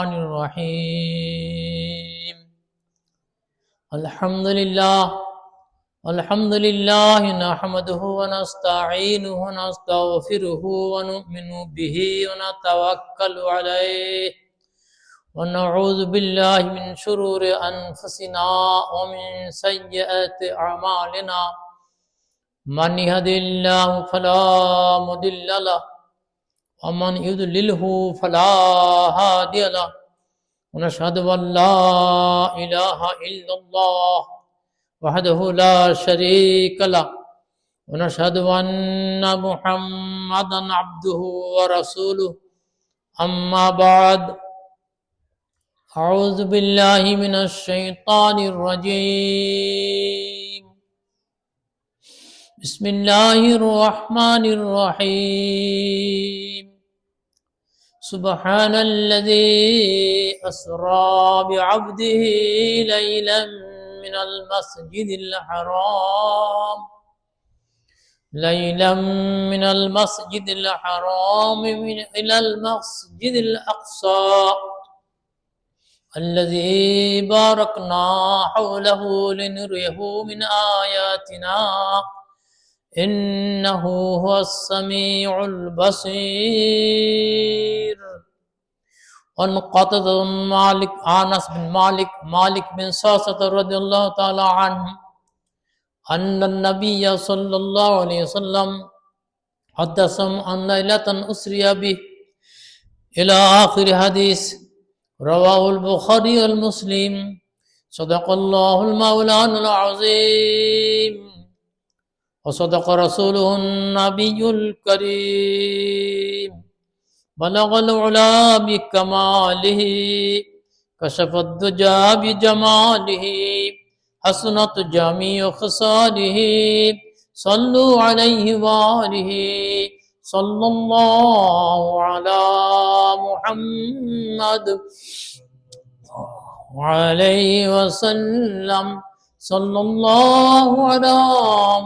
الرحيم الحمد لله نحمده ونستعينه ونستغفره ونؤمن به ونتوكل عليه ونعوذ بالله من شرور أنفسنا ومن سيئات أعمالنا من يهد الله فلا مضل له ومن يضلله فلا هادي له ونشهد أن لا إله إلا الله وحده لا شريك له ونشهد أن محمدا عبده ورسوله أما بعد أعوذ بالله من الشيطان الرجيم بسم الله الرحمن الرحيم سبحان الذي أسرى بعبده ليلا من المسجد الحرام إلى المسجد الأقصى الذي باركنا حوله لنريه من آياتنا إنه هو السميع البصير. وانقطع أنس بن مالك بن صاصة رضي الله تعالى عنه أن النبي صلى الله عليه وسلم حدثهم أن ليلة أسري به إلى آخر حديث رواه البخاري والمسلم. صدق الله المولان العظيم وصدق رسوله النبي الكريم بلغ العلا بكماله كشف الدجى بجماله حسنت جميع خصاله صلوا عليه وآله صلى الله على محمد عليه وسلم صلى الله على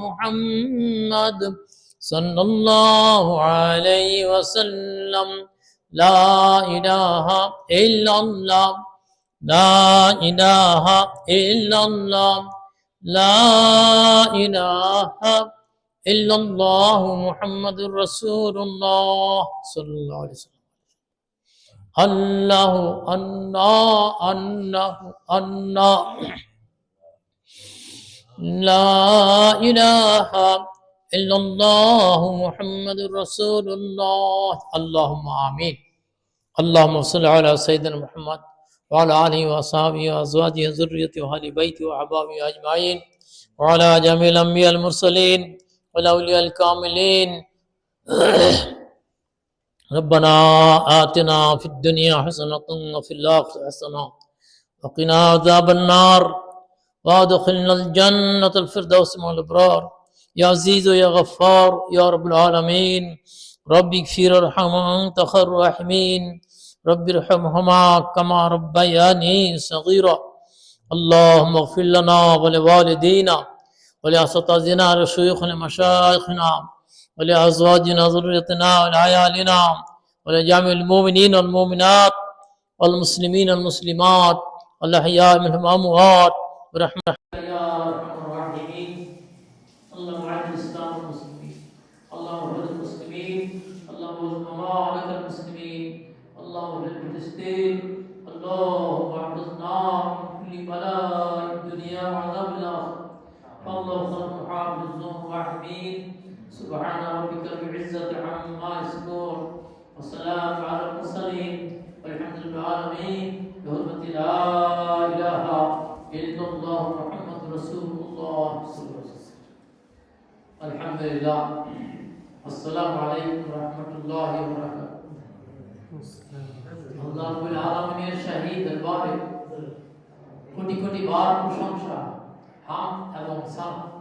محمد صلى الله عليه وسلم. لا إله إلا الله لا إله إلا الله لا إله إلا الله محمد رسول الله صلى الله عليه وسلم. الله الله الله الله لا إله إلا الله محمد رسول الله. اللهم آمين. اللهم صل على سيدنا محمد وعلى آله وصحبه وأزواجه وذريته وأهل بيته وأحبابه أجمعين وعلى جميع الأنبياء المرسلين والأولياء الكاملين. ربنا آتنا في الدنيا حسنة وفي الآخرة حسنة وقنا عذاب النار وادخلنا الجنة الفردوس مع الأبرار. يا عزيز يا غفار يا رب العالمين. رب اغفر وارحمهما أنت خير الراحمين. رب ارحمهما كما ربياني صغيرا. اللهم اغفر لنا ولوالدينا ولأساتذتنا ولشيوخنا ومشايخنا ولأزواجنا وذريتنا ولعيالنا ولجميع المؤمنين والمؤمنات والمسلمين والمسلمات والأحياء منهم الأموات برحمتك يا أرحم الراحمين. اللهم أعز الإسلام والمسلمين اللهم اغفر المسلمين اللهم اغفر ممالك المسلمين اللهم اغفر فلسطين اللهم احفظنا من كل بلاء الدنيا وعذاب الآخرة. فالله خير محافظ وحميد. سبحان ربك رب العزة عما يصفون والسلام على المرسلين والحمد لله العالمين. بحرمة لا إله إلا الله محمد رسول الله صلى الله عليه وسلم. الحمد لله. السلام عليكم ورحمة الله وبركاته. আল্লাহ রাব্বুল আলামিনের শাহী দরবারে কোটি কোটি বার প্রশংসা হামদ এবং সালাত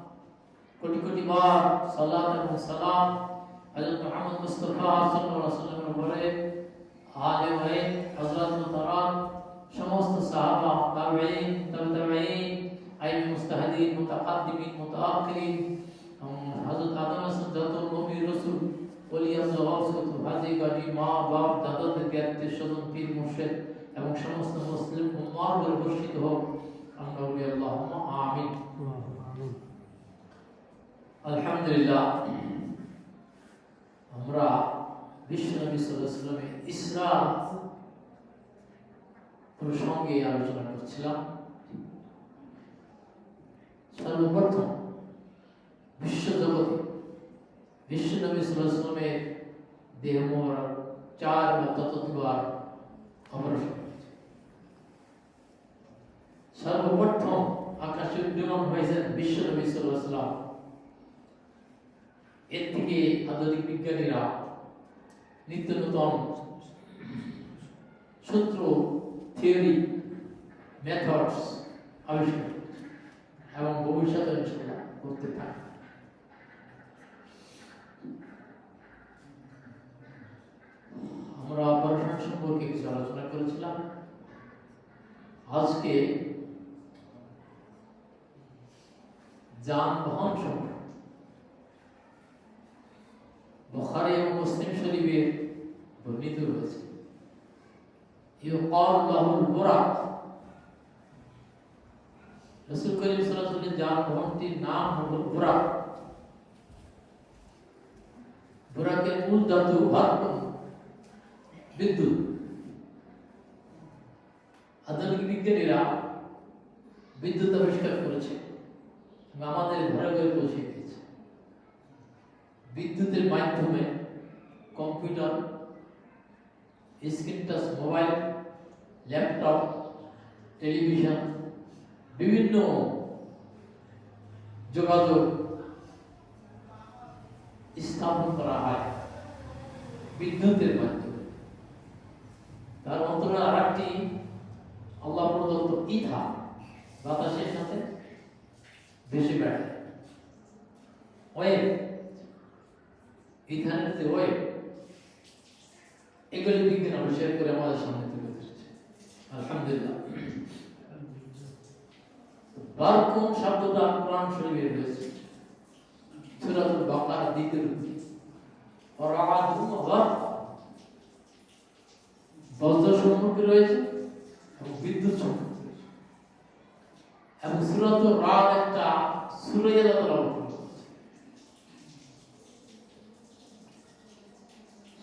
কোটি কোটি বার সালাত এবং সালাম হযরত মুহাম্মদ মুস্তাফা সাল্লাল্লাহু আলাইহি ওয়াসাল্লামের উপরে আলে বাইত হযরত মুতারাম সমস্ত সাহাবা তাবেঈন তাবেঈন আইন মুস্তাহিদিন মুতাকাদ্দিমিন মুতাআখিরিন হযরত আদম যত নবী রাসূল ওলিয়া সাহাবা হাজী গাজী মা বাপ দাদাদেরকে আত্মীয় স্বজন পীর মুর্শিদ এবং সমস্ত মুসলিম উম্মাহর উপর বর্ষিত হোক। আমরা বলি আল্লাহুম্মা আমিন। আলহামদুলিল্লাহ, আমরা বিশ্বনবী সাল্লাল্লাহু আলাইহি ওয়াসাল্লামের ইসরা প্রসঙ্গে আলোচনা করছিলাম। সর্বপ্রথম বিশ্বজগতে বিশ্বনবী সাল্লাল্লাহু আলাইহি ওয়াসাল্লামের দেহ মোবারক 4 বা ততোধিক অপারেশন হয়েছে। সর্বপ্রথম আকাশে উড্ডীয়মান হয়েছেন বিশ্বনবী সাল্লাল্লাহু আলাইহি ওয়াসাল্লাম। এর থেকে আধুনিক বিজ্ঞানীরা নিত্য নতুন সূত্র, থিওরি, মেথডস আবিষ্কার করছে এবং ভবিষ্যতে ইনশাআল্লাহ করতে থাকে। আমরা অপারেশন সম্পর্কে কিছু আলোচনা করেছিলাম। আজকে যানবাহন সম্পর্কে বুখারী এবং মুসলিম শরীফে বর্ণিত রয়েছে। ইউকাল লাহুল বুরাক, রাসূল করিম সাল্লাল্লাহু আলাইহি ওয়াসাল্লাম যানবাহনটির নাম হলো বুরাক। বুরাকের মূল ধাতু বিদ্যুৎ। আধুনিক বিজ্ঞানীরা বিদ্যুৎ আবিষ্কার করেছে এবং আমাদের ঘরে ঘরে পৌঁছে দিয়েছে। বিদ্যুতের মাধ্যমে computer, screen touch mobile, laptop, television, বিভিন্ন যোগাযোগ স্থাপন করা হয় বিদ্যুতের মাধ্যমে। তার অন্তরে আরেকটি আল্লাহ প্রদত্ত ইথা বাতাসের সাথে ভেসে বেড়ায়। ওয়েভ, ইথানের যে ওয়েভ, এগুলি বিজ্ঞান আবিষ্কার করে আমাদের সামনে তুলে ধরেছে। আলহামদুলিল্লাহ। বারকুম শব্দটা কোরআন শরীফে রয়েছে, সূরাতুল বাকারা দ্বিতীয় রূপে। ওয়ারাআতুম ওয়াব, বজ্র সম্পর্কে রয়েছে এবং বিদ্যুৎ সম্পর্কে রয়েছে। এবং সূরাতুর রাদ একটা সূরা আল্লাহ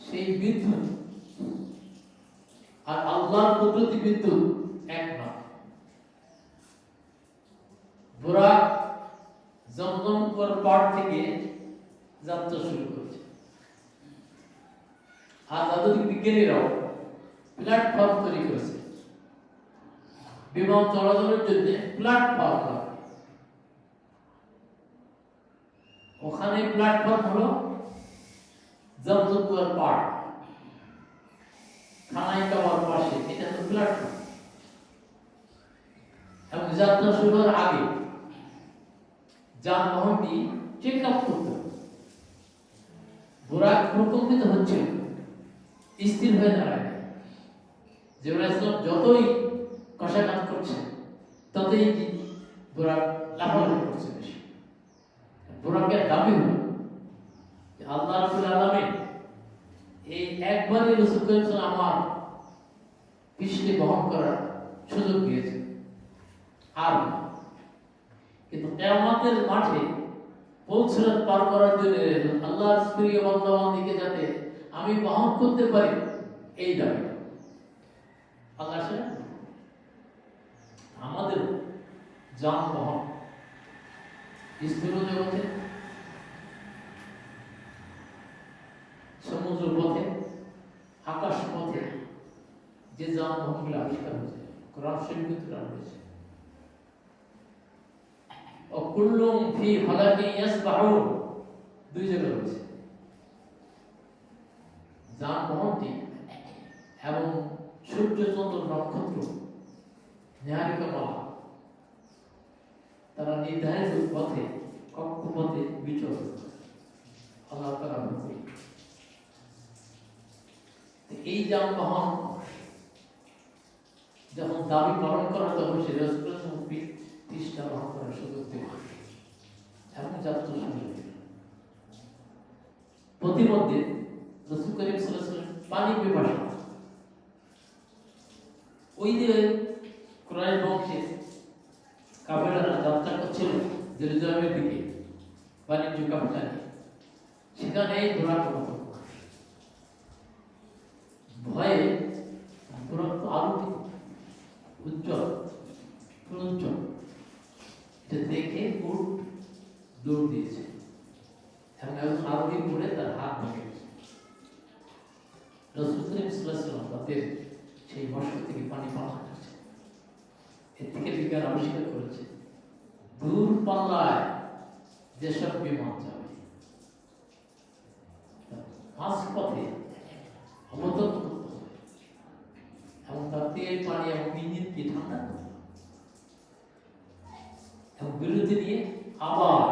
সেই বিদ্যুৎ আর আল্লাহর কুদরতি বিদ্যুৎ এক না। বুরাক জমজম পাড় থেকে যাত্রা শুরু করেছে। আর আধুনিক বিজ্ঞানীরাও প্ল্যাটফর্ম তৈরি করেছে বিমান চলাচলের জন্য। প্ল্যাটফর্ম ওখানে প্ল্যাটফর্ম হলো জমজম পাড়, খানাই কাবার পাশে, এটা হলো প্ল্যাটফর্ম। এবং যাত্রা শুরু হওয়ার আগে যানবাহনটি চেক আপ করতে হবে। বুরাক প্রকম্পিত হচ্ছে, স্থির হয়ে দাঁড়ায়। জিবরাইল ইসলাম যতই কষাঘাত করছে ততই বুরাক লাফালাফি করছে বেশি। বুরাকের দাবি হলো আল্লাহ রাব্বুল আলামিন এই একবারই রাসূল করিম সাল্লাল্লাহু আলাইহি ওয়াসাল্লাম আমার পৃষ্ঠে বহন করার সুযোগ দিয়েছে, আর কিন্তু কিয়ামতের মাঠে পৌঁছানোর পার করার জন্য আল্লাহর প্রিয় বান্দাবান্দিকে যাতে আমি বহন করতে পারি, এই দাবি আল্লাহ আমাদের যানবাহন স্থূল জগতে, সমুদ্র পথে, আকাশ পথে যে যানবাহনগুলো আবিষ্কার হয়েছে কোরআন শরীফে তুলে রয়েছে। অকুল্লুম ফি ফালাকিন ইয়াসবাহুন, দুই জায়গায় রয়েছে। যানবাহনটি এবং সূর্য, চন্দ্র, নক্ষত্র, নীহারিকামালা তারা নির্ধারিত পথে, কক্ষপথে বিচরণ করে। আল্লাহ তাআলা বলেন এই যানবাহন যখন দাবি পালন করা তখন সে রাসূলুল্লাহ পৃষ্ঠা বহন করার সুযোগ দেবে এবং যাত্রা শুরু হবে। প্রতিমধ্যে রাসূল করিম সাল্লাল্লাহু আলাইহি ওয়াসাল্লাম পানি পিপাসা, ওই যে কুরাইশ বংশের কাফেলারা যাত্রা করছিল জেরুজালেমের দিকে বাণিজ্য কাফেলা নিয়ে, সেখানে ঘোড়া ভয়ে ঘোড়া তো আলোকিত উজ্জ্বল প্রজ্জ্বল, এটা দেখে উট দৌড় দিয়েছে এবং একজন আরোহী করে তার হাত ভেঙে গেছে। রাসূল সাল্লাল্লাহু আলাইহি ওয়াসাল্লাম তাদের সেই মশক থেকে পানি পান করছে। এর থেকে বিজ্ঞান আবিষ্কার করেছে দূর পাল্লায় যেসব বিমান যাবে মাঝ পথে অবতরণ করতে হবে এবং তার তেল পানি এবং ইঞ্জিনকে ঠান্ডা করতে হবে এবং বিরতি নিয়ে আবার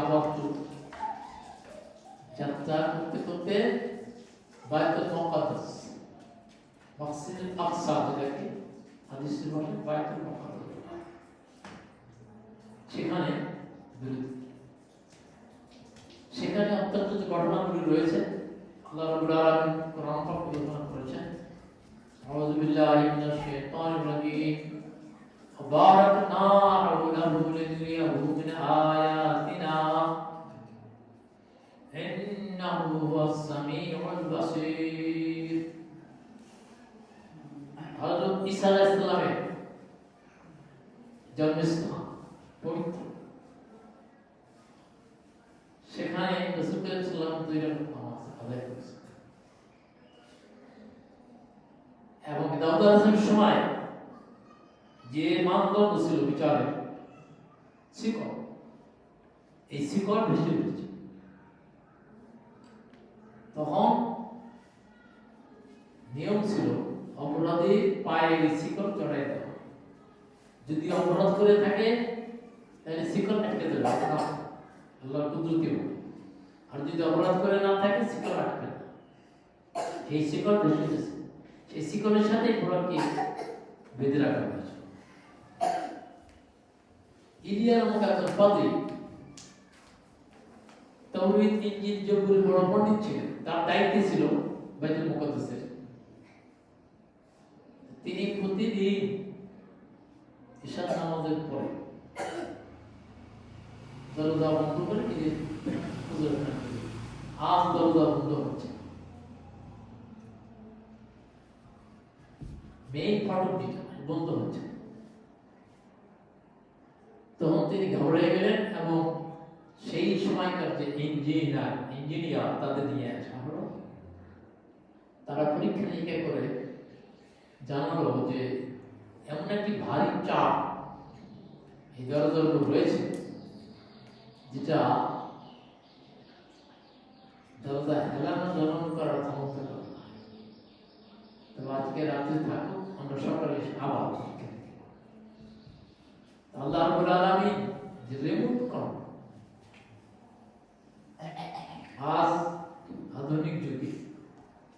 আবার যাত্রা করতে করতে বাইতুল মুকাদ্দাস মসজিদুল আকসা, যেটাকে হাদিসের ভাষায় বাইতুল মুকাদ্দাস, সেখানে অত্যন্ত যে ঘটনাগুলি রয়েছে আল্লাহ রাব্বুল আলামিন কোরআন পাক বর্ণনা করেছেন। আউযু বিল্লাহি মিনাশ শাইতানির রাজীম। বারাকনা হাওলাহু লিনুরিয়াহু মিন আয়াতিনা ইন্নাহু হুয়াস সামিউল বাসীর। হযরত ঈসা আলাইহিস সালামের জন্মস্থান পবিত্র, সেখানে রাসূল সাল্লাল্লাহু আলাইহি ওয়াসাল্লাম দুই রাকাত নামাজ আদায় করেছেন এবং দাউদ আলাইহিস সময় যে মানদণ্ড ছিল বিচারের শিকড়, এই শিকড় ভেসে উঠেছে। তখন নিয়ম ছিল অপরাধী পায়ে শিকড় চড়াই দেওয়া, যদি অপরাধ করে থাকে তাহলে শিকড় আটকে দেবে না, আল্লাহর কুদরতি হবে। আর যদি অপরাধ করে না থাকে শিকড় আটকে না, এই শিকড় ভেসে গেছে, সেই শিকড়ের সাথে ঘোড়াকে বেঁধে রাখা হয়েছে। ইলিয়া নামক একজন পাদ্রী তাওহীদ ইনজিল জবুরের বড় পণ্ডিত ছিলেন, তার দায়িত্ব ছিল বাইতুল মুকাদ্দাসের। তিনি প্রতিদিন ঈশা নামাজের পরে দরজা বন্ধ করে নিজের হুজুর আজ দরজা বন্ধ হচ্ছে, মেইন ফাটক বন্ধ হচ্ছে। তখন তিনি ঘবরে গেলেন এবং সেই সময়কার যে ইঞ্জিনিয়ার তাদের নিয়ে আসা হলো। তারা পরীক্ষা নিরীক্ষা করে জানালো যে এমন একটি ভারী চাপ এই দরজার উপর রয়েছে, যেটা দরজা হেলানো জ্বলন করার ক্ষমতা করে। তবে আজকে রাত্রে থাকুক, আমরা সকালে আবার আল্লাহ রাব্বুল আলামিন যে রিমোট কন্ট্রোল, আজ আধুনিক যুগে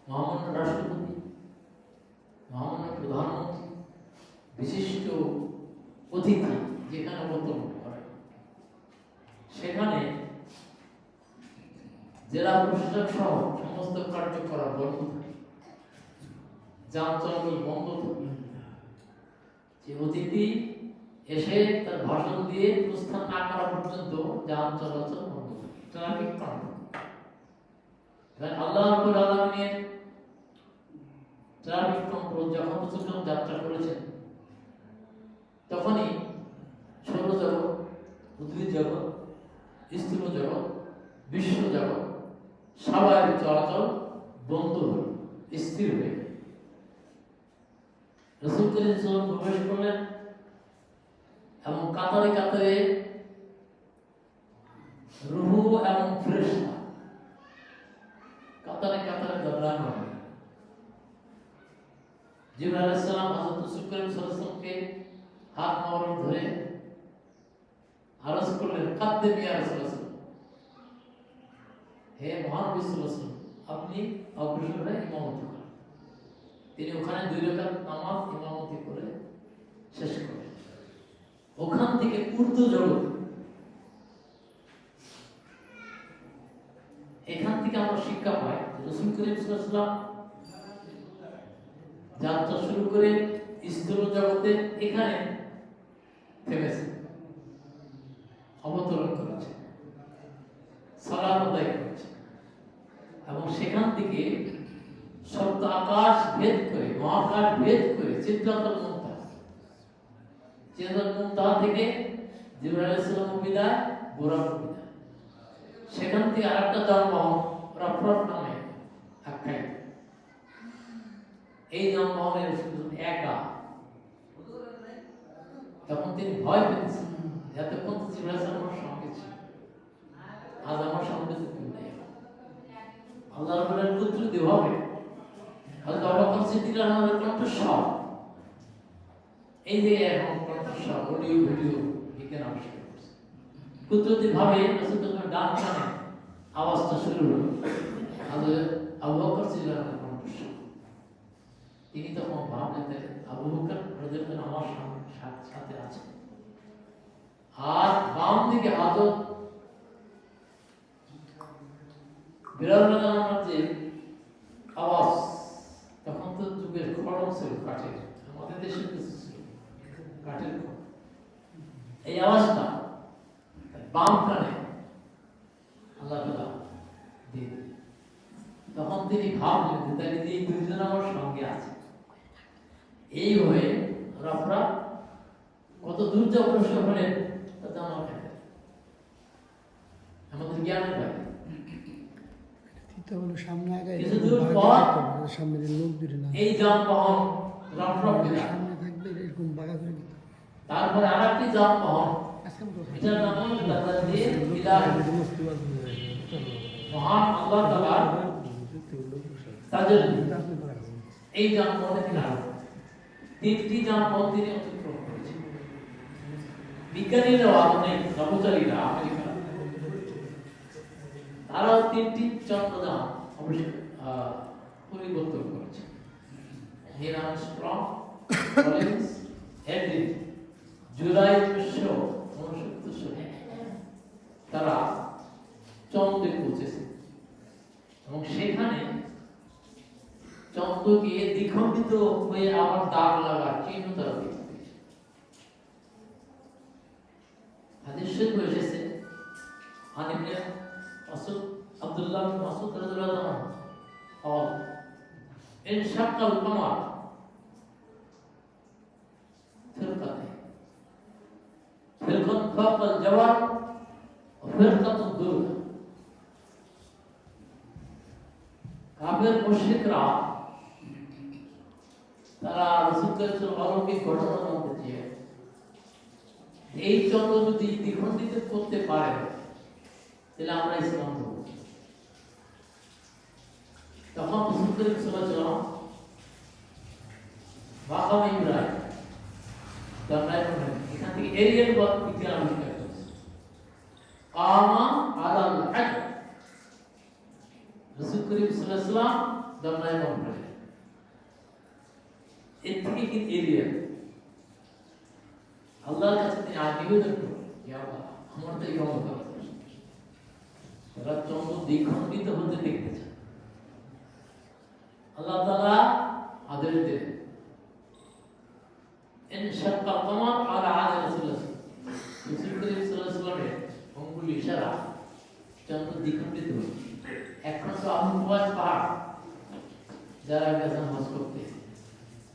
মহামান্য রাষ্ট্রপতি, মহামান্য প্রধানমন্ত্রী, বিশিষ্ট অতিথি যেখানে অবতরণ করে, সেখানে জেলা প্রশাসক সহ সমস্ত কার্যকলাপ বন্ধ থাকে, যান চলাচল বন্ধ থাকে। যে অতিথি এসে তার ভাষণ দিয়ে প্রস্থান না করা পর্যন্ত যান চলাচল বন্ধ থাকে, ট্রাফিক কন্ট্রোল। আল্লাহ রাব্বুল আলামিনের ট্রাফিক কন্ট্রোল যখন রাসূল যাত্রা করেছেন, তখনই সৌরজগৎ, উদ্ভিদ জগৎ, স্থূল জগৎ, বিশ্ব জগৎ স্বাভাবিক চলাচল বন্ধ হল, স্থির হয়ে গেল। রাসূল প্রবেশ করলেন এবং কাতারে কাতারে রূহ এবং ফেরেশতা কাতারে কাতারে দাঁড়ানো হবে। জিবরাইল আলাইহিস সালাম হযরত রাসূল সাল্লাল্লাহু আলাইহি ওয়াসাল্লামকে হাত মোবারক ধরে আরজ করলেন, কাদ্দিম ইয়া রাসূলুল্লাহ, হে মহানবী সাল্লাল্লাহু আলাইহি ওয়াসাল্লাম, আপনি অগ্রসর হয়ে ইমামতি করেন। তিনি ওখানে 2 রাকাত নামাজ ইমামতি করে শেষ করেন। ওখান থেকে উর্দু জগৎ, এখান থেকে আমরা শিক্ষা পাই রাসূল করিম সাল্লাল্লাহু আলাইহি ওয়াসাল্লাম শুরু করে স্থূল জগতে এখানে থেমেছে, অবতরণ করেছে, সালাত আদায় করেছে এবং সেখান থেকে সপ্ত আকাশ ভেদ করে, মহাকাশ ভেদ করে সিদরাতুল মুনতাহা থেকে জিবরাইল আলাইহিস সালাম বিদায়, বুরাক বিদায়, সেখান থেকে আরেকটা যানবাহন রাফরাফ নামে আখ্যায়িত। এই যানবাহনের শুধু একা, তখন তিনি ভয় পেয়েছেন, এতক্ষণ তো জিবরাইল আলাইহিস সালাম সঙ্গে ছিল, আজ আমার সঙ্গে তো কেউ নেই। আল্লাহ রাব্বুল পুত্র দেওয়া হবে হযরত আবু বকর সিদ্দিক রাদিয়াল্লাহু আনহু কণ্ঠস্বর, এই যে এখন কণ্ঠস্বর অডিও ভিডিও বিজ্ঞান আবিষ্কার করছে, কুদরতি ভাবে রাসূলুল্লাহ ডান কানে আওয়াজটা শুরু হলো, হযরত আবু বকর সিদ্দিক রাদিয়াল্লাহু আনহু কণ্ঠস্বর। তিনি তখন ভাবলেন আবু বকর রাদিয়াল্লাহু আনহু আমার সাথে আছে, আর বাম দিকে হযরত বিলাল রাদিয়াল্লাহু আনহু যে আওয়াজ, তখন তো যুগের খড়ম ছিল কাঠের, আমাদের দেশে কিছু ছিল কাঠের খড়ম, এই আওয়াজটা বাম কানে আল্লাহ তাআলা দিয়ে দিলেন। তখন তিনি ভাবলেন যে তাই এই দুইজন আমার সঙ্গে আছে, এইভাবে রফরা কত দূর যে অগ্রসর হলেন তা জানা যায় না, আমাদের জ্ঞানের বাইরে। সামনে আগে সামনের লোক দূরে না, এই যানবাহন রফরফ বিদায়, সামনে থাকবে এরকম বাঁকা করে দিতে। তারপরে আরেকটি যানবাহন, এটার নাম হলো তাজাদ্দিদ বিদায়। মহান আল্লাহ তাআলা তাজাদ্দিদ এই যানবাহনে তিনি তিনটি যানবাহন তিনি অতিক্রম করেছেন। বিজ্ঞানীরা অনেক নভোচারীরা আমেরিকা, তারাও তিনটি চন্দ্রযান অবশ্যই পরিবর্তন করেছে। নীল আর্মস্ট্রং, কলিন্স, এডরিন জুলাই 1969 সালে তারা চন্দ্রে পৌঁছেছে এবং সেখানে চন্দ্রকে দ্বিখণ্ডিত হয়ে আবার দাগ লাগার চিহ্ন তারা দেখতে পেয়েছে। হাদিস শরীফে এসেছে আনিবনে মাসউদ আব্দুল্লাহ বিন মাসউদ রাদিয়াল্লাহু আনহু قال انشق القمر فرقتين فرقة فوق الجوار وفرقة الدور। কাফের মুশরিকরা তারা রাসূলুল্লাহর অলৌকিক ঘটনা জানতে চেয়ে এই চন্দ্র যদি দ্বিখণ্ডিত করতে পারে তাহলে আমরা ইসলাম ধরব। তখন রাসূলুল্লাহ সাল্লাল্লাহু আলাইহি ওয়াসাল্লাম মাকাম ইব্রাহিম তারপরে এখান থেকে এরিয়াল বিজ্ঞান আবিষ্কার করেছে, কামা আলাল হক। রাসূল করিম সাল্লাল্লাহু আলাইহি ওয়াসাল্লাম দমনায় বললেন এর থেকে কি এরিয়া আল্লাহর কাছে তিনি নিবেদন করেন, ইয়া আল্লাহ আমার তো এই ক্ষমতা আছে, তারা চন্দ্র দ্বিখণ্ডিত হতে দেখতে চায়। আল্লাহ তাআলা আদেশ দেন ইনশাক্কাল কমার আলা আদি রাসূলুল্লাহ সাল্লাল্লাহু আলাইহি ওয়াসাল্লামের অঙ্গুলি ইশারা চন্দ্র দ্বিখণ্ডিত হল। এখন তো আবু কুবাস পাহাড় যারা গেছেন হজ করতে,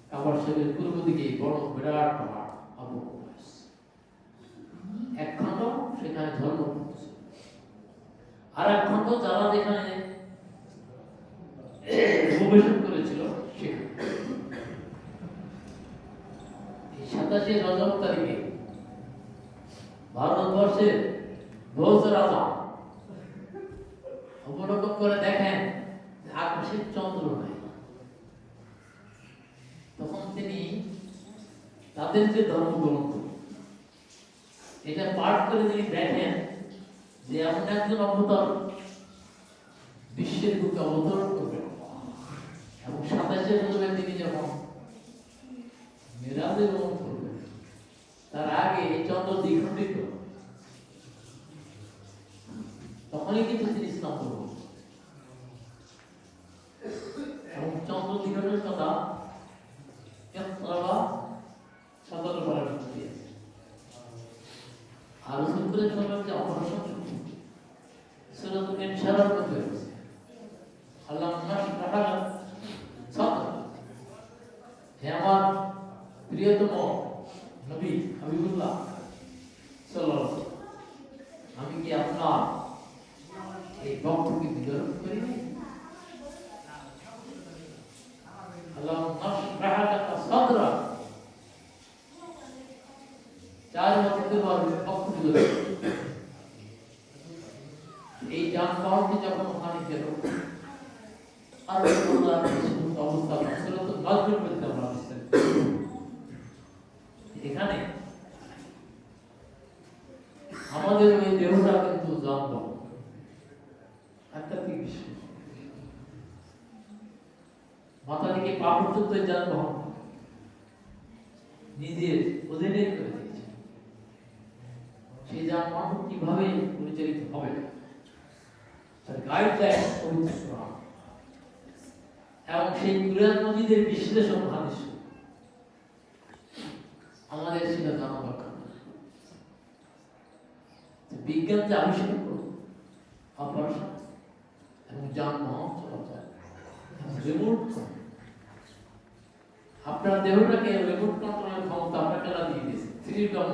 কাবা শরীফের পূর্ব দিকে বড় বিরাট পাহাড় আবু কুবাস, এক খন্ড সেখানে ধর্ম করছে, আর এক খন্ড যারা যেখানে গবেষণা করেছিল সেখানে। 27 রজব তারিখে ভারতবর্ষের ভোজ রাজা অবলোকন করে দেখেন আকাশের চন্দ্র নাই। তখন তিনি তাদের যে ধর্মগ্রন্থ এটা পাঠ করে তিনি দেখেন যে এমন একজন অবতার বিশ্বের বুকে অবতরণ করবেন এবং 27 রজবে তিনি যখন মেরাজে গমন করবেন তার আগে চন্দ্র দ্বিখণ্ডিত, তখনই কিন্তু তিনি ইসলাম গ্রহণ করেন। এবং চন্দ্র দ্বিখণ্ডের কথা যতই শুনলাম যে অপারেশন সূরাতুল ইনশিরার মধ্যে আছে আল্লাহ নাশরাহ সাদরা। হে আমার প্রিয়তম নবী হাবিবুল্লাহ সাল্লাল্লাহু আলাইহি ওয়াসাল্লাম, আমি কি আপনার এই বক্তকে বিতরণ করিনি? আল্লাহ নাশরাহ লাকা সাদরা, চার বছর বক্ত বিতরণ। এই যানবাহনটি যখন ওখানে গেল আর অবস্থা তো নজর করতে আমরা এখানে আমাদের ওই দেহটা কিন্তু যানবাহন আধ্যাত্মিক বিষয়, মাথা থেকে পা পর্যন্ত যানবাহন নিজের অধীনে করে দিয়েছে। সেই যানবাহন কিভাবে পরিচালিত হবে তার গাইডলাইন পবিত্র কোরআন এবং সেই কুরআন মজিদের বিশ্লেষণ হাদিস আমাদের সেটা জানা দরকার। বিজ্ঞান যে আবিষ্কার করল অপারেশন এবং যানবাহন চলাচল রিমোট, আপনার দেহটাকে রিমোট কন্ট্রোলের ক্ষমতা আপনাকে দিয়ে দিয়েছে। ফ্রিডম,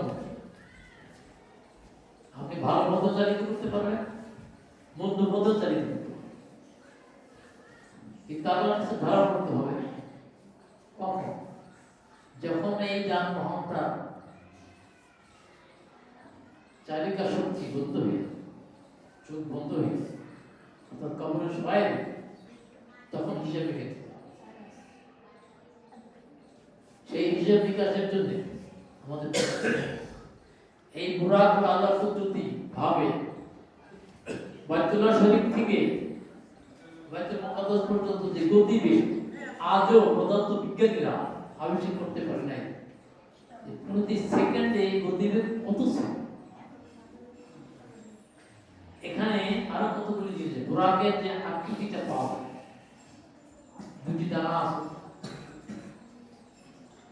আপনি ভালো মতো চালিত করতে পারবেন, মন্দ মতো চালিত করতে পারবেন, কিন্তু আপনার কাছে ধরা পড়তে হবে কখন, যখন এই যানবাহনটা চালিকা শক্তি বন্ধ হয়ে চোখ বন্ধ হয়ে অর্থাৎ কবরের সবাই তখন হিসেব রেখে সেই হিসেব বিকাশের জন্য আমাদের এই বুরাক আল্লাহ পদ্ধতি ভাবে বাইতুল্লাহ শরীফ থেকে বাইতুল মুকাদ্দাস পর্যন্ত যে গতিবেগ আজও পদার্থ বিজ্ঞানীরা আবিষ্কার করতে পারে নাই। প্রতি সেকেন্ডে এই গতিবেগ কত ছিল। এখানে আরো কতগুলি জিনিস, বুরাকের যে আকৃতিটা পাওয়া যায়, দুটি ডানা আছে,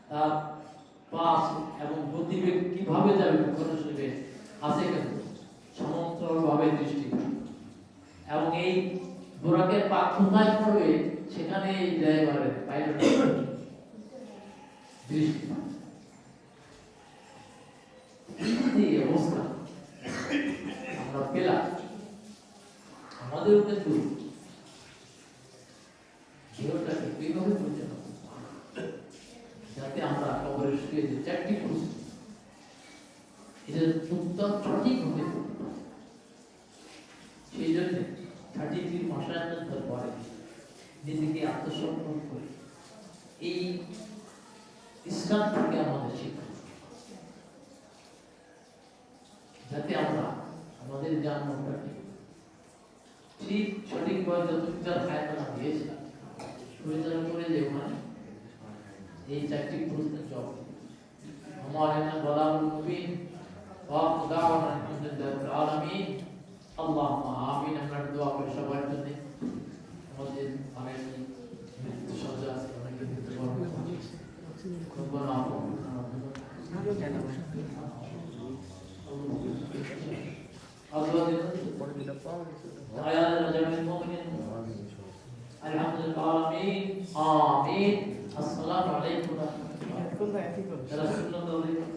তার পাশ এবং গতিবেগ কিভাবে যাবে বুখারী শরীফে আছে কিন্তু সমান্তরালভাবে দৃষ্টি, এবং এই বুরাকের পা কোথায় পড়বে সেখানে এই ড্রাইভারের পাইলটের দৃষ্টি। এই অবস্থা আমরা পেলাম, আমাদের কিন্তু জীবনটাকে এইভাবে পরিচালনা যাতে আমরা কবরের শুয়ে যে চারটি প্রশ্ন এটা উত্তর সঠিক হবে। সেই জন্য 33 মাসায়াতের পরে নিজেকে আত্মসমর্পণ করে এই ইসলাম থেকে আমাদের শিক্ষা, যাতে আমরা আমাদের জানটাকে ঠিক সঠিকভাবে যতটা ফায়দা দিয়েছিলাম পরিচালনা করে যে ওখানে এই চারটি প্রশ্নের জবাব আমাদের বলার নবী ওয়াক দাওয়ানা আলহামদুলিল্লাহিল আলামিন। আল্লাহুম্মা আমিন। আমরা দোয়া করি সবার জন্য, আমাদের অনেক মৃত্যু সজ্জা আছে, অনেকে মৃত্যু বরণ করছে, রব্বানা আমিন। আসসালামু আলাইকুম ওয়া রাহমাতুল্লাহ।